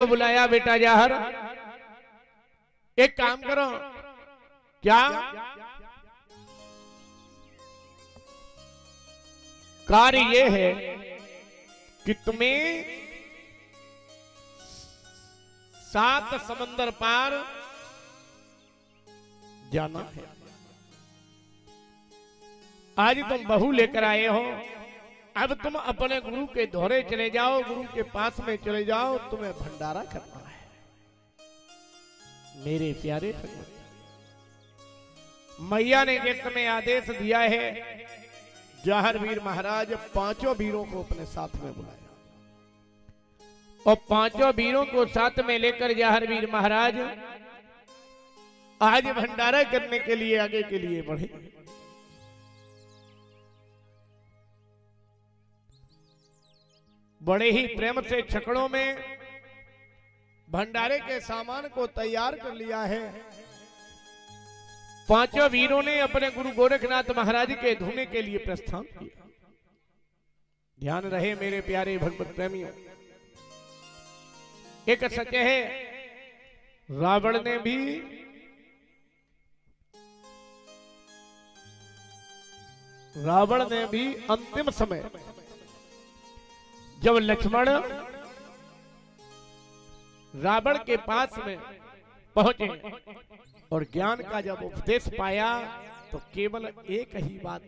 बुलाया, बेटा जाहर एक काम करो, क्या कार्य ये है कि तुम्हें 7 समंदर पार जाना है। आज तुम बहू लेकर आए हो, अब तुम अपने गुरु के दौरे चले जाओ, गुरु के पास में चले जाओ, तुम्हें भंडारा करना है। मेरे प्यारे मैया ने जिस समय आदेश दिया है, जाहर वीर महाराज 5 वीरों को अपने साथ में बुलाया और 5 वीरों को साथ में लेकर जाहर वीर महाराज आज भंडारा करने के लिए आगे के लिए बढ़े। बड़े ही प्रेम से छकड़ों में भंडारे के सामान को तैयार कर लिया है। 5 वीरों ने अपने गुरु गोरखनाथ महाराज के धोने के लिए प्रस्थान किया। ध्यान रहे मेरे प्यारे भगवत प्रेमियों, एक सच है, रावण ने भी अंतिम समय जब लक्ष्मण रावण के पास में पहुंचे और ज्ञान का जब उपदेश पाया तो केवल एक ही बात,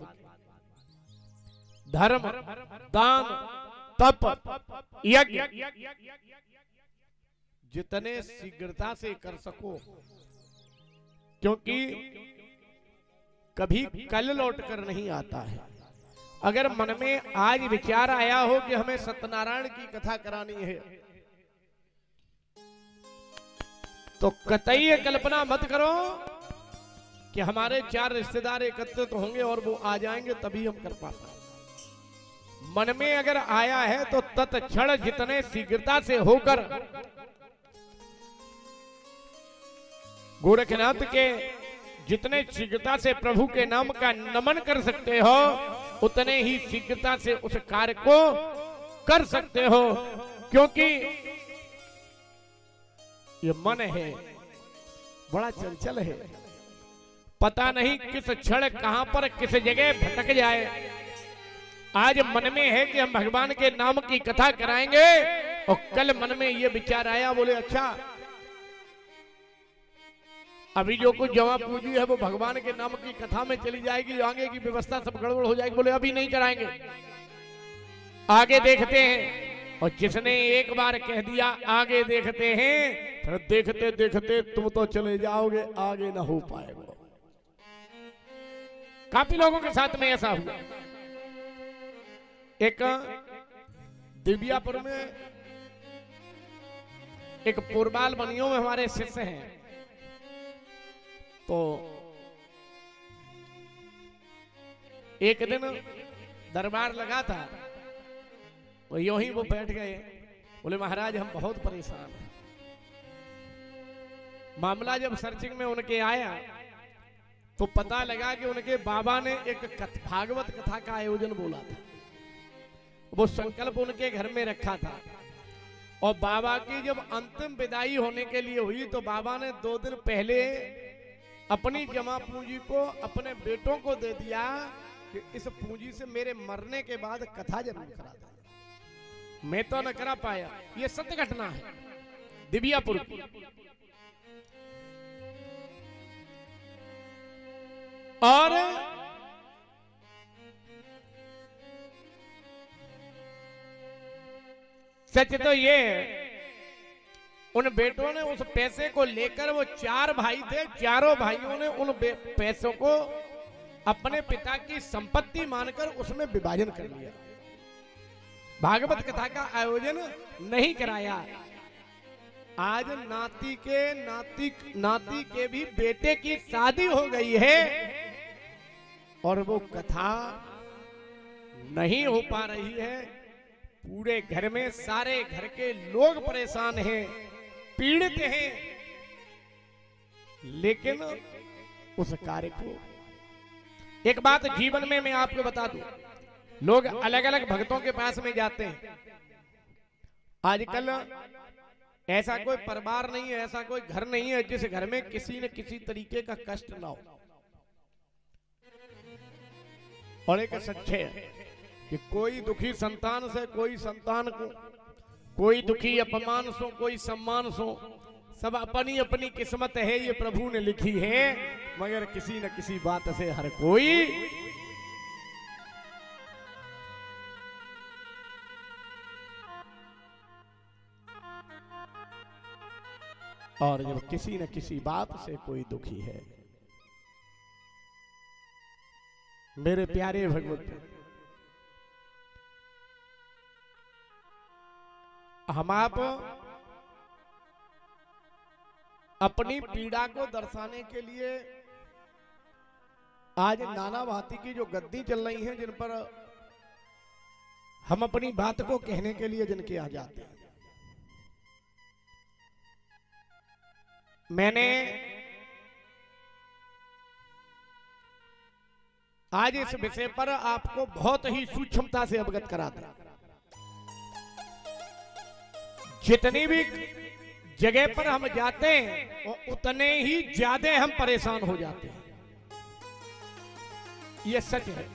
धर्म, दान, तप, यज्ञ जितने शीघ्रता से कर सको, क्योंकि कभी कल लौट कर नहीं आता है। अगर मन में आज विचार आया हो कि हमें सत्यनारायण की कथा करानी है, तो कतई कल्पना मत करो कि हमारे 4 रिश्तेदार एकत्रित होंगे और वो आ जाएंगे तभी हम कर पाते। मन में अगर आया है तो तत्क्षण जितने शीघ्रता से होकर गोरखनाथ के जितने शीघ्रता से प्रभु के नाम का नमन कर सकते हो, उतने ही शीघ्रता से उस कार्य को कर सकते हो, क्योंकि ये मन है बड़ा चंचल है, पता नहीं किस क्षण कहां पर किस जगह भटक जाए। आज मन में है कि हम भगवान के नाम की कथा कराएंगे और कल मन में ये विचार आया, बोले अच्छा अभी जो कुछ जमा पूंजी है वो भगवान के नाम की कथा में चली जाएगी, आगे की व्यवस्था सब गड़बड़ हो जाएगी, बोले अभी नहीं कराएंगे, आगे देखते हैं। और जिसने एक बार कह दिया आगे देखते हैं, फिर देखते देखते तुम तो चले जाओगे, आगे ना हो पाएगा। काफी लोगों के साथ में ऐसा हुआ। एक दिव्यापुर में एक पुरबाल बनियों में हमारे शिष्य हैं, तो एक दिन दरबार लगा था, वो यूं ही वो बैठ गए, बोले महाराज हम बहुत परेशान हैं। मामला जब सर्चिंग में उनके आया तो पता लगा कि उनके बाबा ने एक भागवत कथा का आयोजन बोला था, वो संकल्प उनके घर में रखा था, और बाबा की जब अंतिम विदाई होने के लिए हुई तो बाबा ने 2 दिन पहले अपनी जमा पूंजी को अपने बेटों को दे दिया कि इस पूंजी से मेरे मरने के बाद कथा जरूर करा देना। मैं तो न करा पाया, ये सत्य घटना है दिव्यापुर की। और सच तो ये है, उन बेटों ने उस पैसे को लेकर, वो 4 भाई थे, चारों भाइयों ने उन पैसों को अपने पिता की संपत्ति मानकर उसमें विभाजन कर लिया। भागवत कथा का आयोजन नहीं कराया। आज नाती के भी बेटे की शादी हो गई है और वो कथा नहीं हो पा रही है। पूरे घर में सारे घर के लोग परेशान हैं, पीड़ित हैं, लेकिन उस कार्य को, एक बात जीवन में मैं आपको बता दूं, लोग अलग अलग भक्तों के पास में जाते हैं। आजकल ऐसा कोई परिवार नहीं है, ऐसा कोई घर नहीं है जिस घर में किसी न किसी तरीके का कष्ट ना हो। और एक सच्चे है कि कोई दुखी संतान से, कोई संतान को, कोई दुखी अपमान सो, कोई सम्मान सो, सब अपनी अपनी किस्मत है, ये प्रभु ने लिखी है। मगर किसी न किसी बात से हर कोई और जब किसी न किसी बात से कोई दुखी है, मेरे प्यारे भगवत, हम आप अपनी पीड़ा को दर्शाने के लिए आज नाना भांति की जो गद्दी चल रही हैं, जिन पर हम अपनी बात को कहने के लिए जिनके आ जाते हैं। मैंने आज इस विषय पर आपको बहुत ही सूक्ष्मता से अवगत करा दिया। जितनी भी जगह पर हम जाते हैं और उतने ही ज्यादा हम परेशान हो जाते हैं, ये सच है।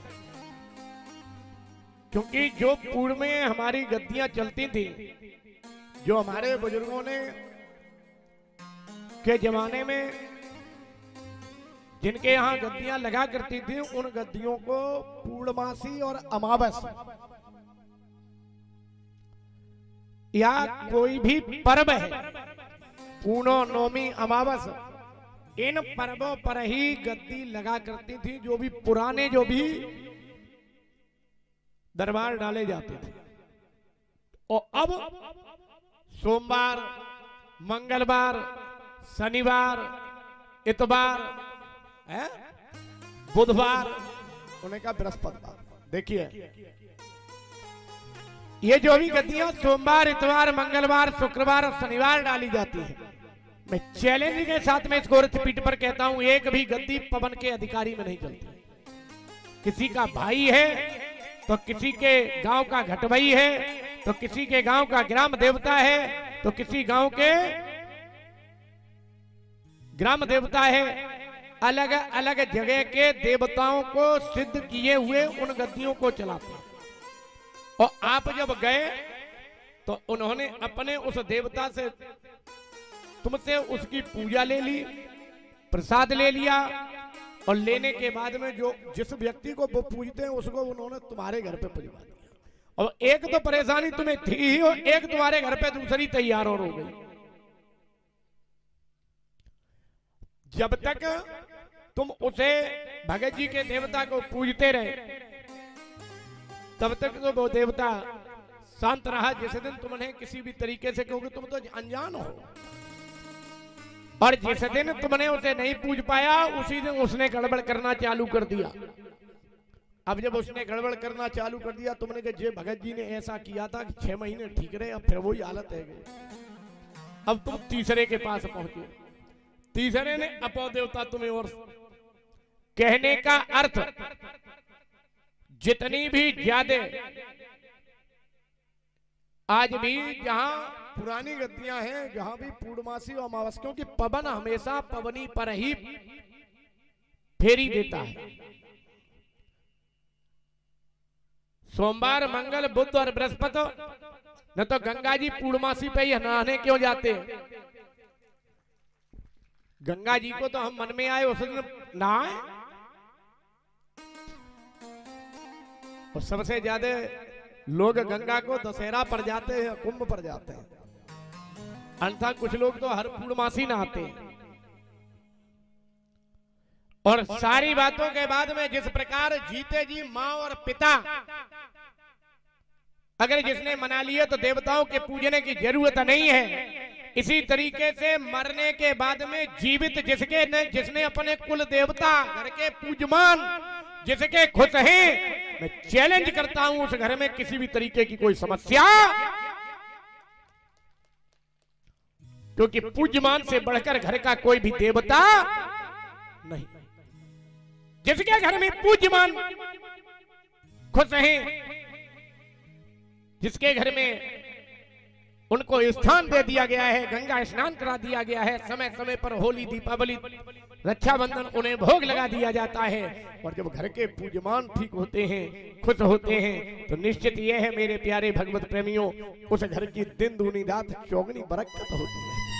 क्योंकि जो पूर्व में हमारी गद्दियां चलती थी, जो हमारे बुजुर्गों ने के जमाने में जिनके यहां गद्दियां लगा करती थी, उन गद्दियों को पूर्णमासी और अमावस या कोई भी पर्व है, पूर्णो, नौमी, अमावस, इन पर्वों पर ही गद्दी लगा करती थी। जो भी पुराने जो भी दरबार डाले जाते थे। और अब सोमवार, मंगलवार, शनिवार, इतवार, बुधवार, उन्हें कहा बृहस्पतिवार। देखिए ये जो भी गद्दियां सोमवार, इतवार, मंगलवार, शुक्रवार और शनिवार डाली जाती है, मैं चैलेंज के साथ में इसको पीठ पर कहता हूं, एक भी गद्दी पवन के अधिकारी में नहीं चलती। किसी का भाई है तो किसी के गांव का घटवई है, तो किसी के गांव का ग्राम देवता है, तो किसी गांव के ग्राम देवता है। अलग अलग जगह के देवताओं को सिद्ध किए हुए उन गद्दियों को चलाते हैं। और आप जब गए तो उन्होंने अपने उस देवता से तुमसे उसकी पूजा ले ली, प्रसाद ले लिया, और लेने के बाद में जो जिस व्यक्ति को वो पूजते हैं उसको उन्होंने तुम्हारे घर पे पहुंचा दिया। और एक तो परेशानी तुम्हें थी ही, और एक तुम्हारे घर पे दूसरी तैयार और हो गई। जब तक तुम उसे भगत जी के देवता को पूजते रहे, तब तक तो वो देवता शांत रहा। जिस दिन तुमने किसी भी तरीके से, क्योंकि तुम तो अनजान हो, और जिस दिन तुमने उसे नहीं पूज पाया, उसी दिन उसने गड़बड़ करना चालू कर दिया। अब जब उसने गड़बड़ करना चालू कर दिया, तुमने कहा जे भगत जी ने ऐसा किया था कि 6 महीने ठीक रहे, अब फिर वही हालत है गई। अब तुम तीसरे के पास पहुंचे, तीसरे ने अपो देवता तुम्हें, और कहने का अर्थ जितनी भी ज्यादा आज भी जहां पुरानी गद्दियां हैं, जहां भी पूर्णमासी और अमावस, क्योंकि पवन हमेशा पवनी पर ही फेरी देता है। सोमवार, मंगल, बुध और बृहस्पति, न तो गंगा जी पूर्णमासी पे ही नहाने क्यों जाते हैं? गंगा जी को तो हम मन में आए उस दिन नहाए। और सबसे ज्यादा लोग गंगा को दशहरा पर जाते हैं, कुंभ पर जाते हैं, अन्यथा कुछ लोग तो हर पूर्णमासी नहाते हैं। और सारी बातों के बाद में जिस प्रकार जीते जी माँ और पिता अगर जिसने मना लिए तो देवताओं के पूजने की जरूरत नहीं है, इसी तरीके से मरने के बाद में जीवित जिसने अपने कुल देवता घर के पूजमान जिसके खुश हैं, मैं चैलेंज करता हूं उस घर में किसी भी तरीके की कोई समस्या, क्योंकि पूज्यमान से बढ़कर घर का कोई भी देवता नहीं। जिसके घर में पूज्यमान खुश हैं, जिसके घर में उनको स्थान दे दिया गया है, गंगा स्नान करा दिया गया है, समय समय पर होली, दीपावली, रक्षाबंधन उन्हें भोग लगा दिया जाता है। और जब घर के पूजमान ठीक होते हैं, खुश होते हैं, तो निश्चित यह है मेरे प्यारे भगवत प्रेमियों, उस घर की दिन दूनी रात चौगनी बरकत होती है।